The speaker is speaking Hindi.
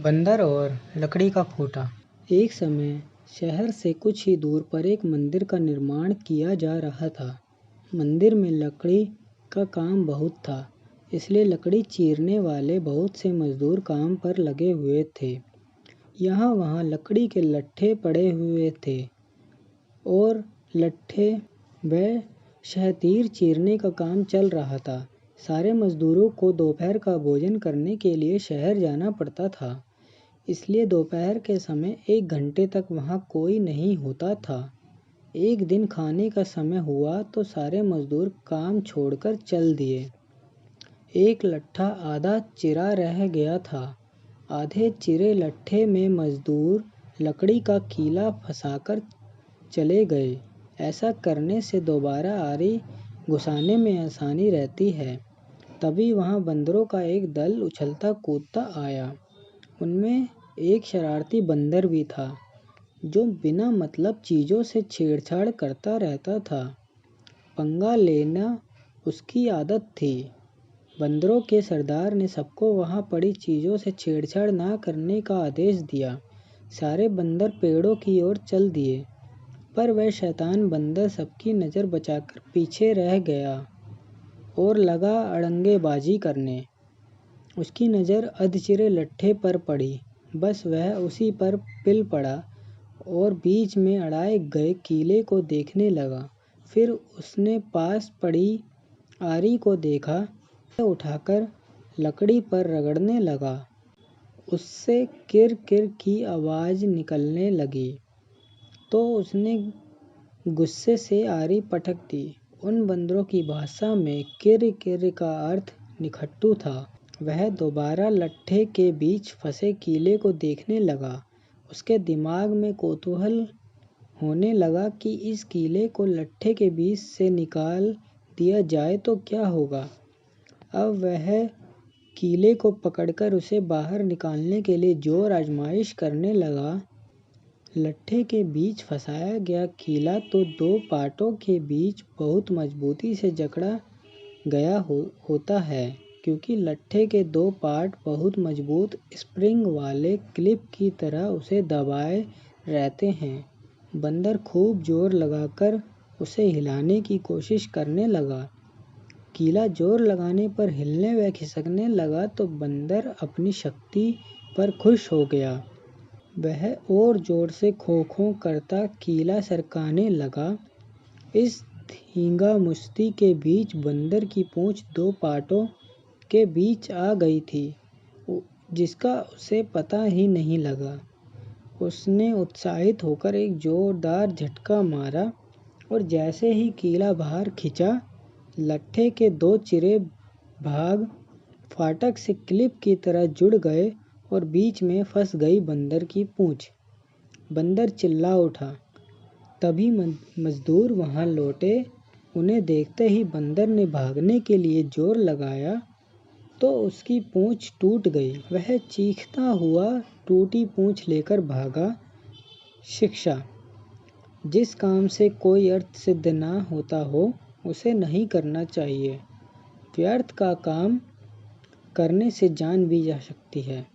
बंदर और लकड़ी का खूंटा। एक समय शहर से कुछ ही दूर पर एक मंदिर का निर्माण किया जा रहा था। मंदिर में लकड़ी का काम बहुत था, इसलिए लकड़ी चीरने वाले बहुत से मजदूर काम पर लगे हुए थे। यहाँ वहाँ लकड़ी के लट्ठे पड़े हुए थे और लट्ठे व शहतीर चीरने का काम चल रहा था। सारे मजदूरों को दोपहर का भोजन करने के लिए शहर जाना पड़ता था, इसलिए दोपहर के समय 1 घंटे तक वहाँ कोई नहीं होता था। एक दिन खाने का समय हुआ तो सारे मजदूर काम छोड़कर चल दिए। एक लट्ठा आधा चिरा रह गया था। आधे चिरे लट्ठे में मजदूर लकड़ी का कीला फंसाकर चले गए। ऐसा करने से दोबारा आरी घुसाने में आसानी रहती है। तभी वहाँ बंदरों का एक दल उछलता कूदता आया। उनमें एक शरारती बंदर भी था, जो बिना मतलब चीज़ों से छेड़छाड़ करता रहता था। पंगा लेना उसकी आदत थी। बंदरों के सरदार ने सबको वहाँ पड़ी चीज़ों से छेड़छाड़ ना करने का आदेश दिया। सारे बंदर पेड़ों की ओर चल दिए, पर वह शैतान बंदर सबकी नज़र बचाकर पीछे रह गया और लगा अड़ंगेबाजी करने। उसकी नज़र अधचिरे लट्ठे पर पड़ी। बस वह उसी पर पिल पड़ा और बीच में अड़ाए गए कीले को देखने लगा। फिर उसने पास पड़ी आरी को देखा, उठाकर लकड़ी पर रगड़ने लगा। उससे किर किर की आवाज़ निकलने लगी, तो उसने गुस्से से आरी पटक दी। उन बंदरों की भाषा में किर किर का अर्थ निखट्टू था। वह दोबारा लट्ठे के बीच फंसे कीले को देखने लगा। उसके दिमाग में कौतूहल होने लगा कि इस कीले को लट्ठे के बीच से निकाल दिया जाए तो क्या होगा। अब वह कीले को पकड़कर उसे बाहर निकालने के लिए जोर आजमाइश करने लगा। लट्ठे के बीच फंसाया गया कीला तो 2 पाटों के बीच बहुत मजबूती से जकड़ा गया होता है, क्योंकि लट्ठे के 2 पाट बहुत मजबूत स्प्रिंग वाले क्लिप की तरह उसे दबाए रहते हैं। बंदर खूब जोर लगाकर उसे हिलाने की कोशिश करने लगा। कीला जोर लगाने पर हिलने व खिसकने लगा तो बंदर अपनी शक्ति पर खुश हो गया। वह और जोर से खो-खो करता कीला सरकाने लगा। इस धींगा मुश्ती के बीच बंदर की पूंछ 2 पाटों के बीच आ गई थी, जिसका उसे पता ही नहीं लगा। उसने उत्साहित होकर एक जोरदार झटका मारा और जैसे ही कीला बाहर खिंचा, लट्ठे के 2 चिरे भाग फाटक से क्लिप की तरह जुड़ गए और बीच में फंस गई बंदर की पूंछ। बंदर चिल्ला उठा। तभी मजदूर वहां लौटे। उन्हें देखते ही बंदर ने भागने के लिए जोर लगाया तो उसकी पूंछ टूट गई। वह चीखता हुआ टूटी पूंछ लेकर भागा। शिक्षा: जिस काम से कोई अर्थ सिद्ध ना होता हो, उसे नहीं करना चाहिए। व्यर्थ का काम करने से जान भी जा सकती है।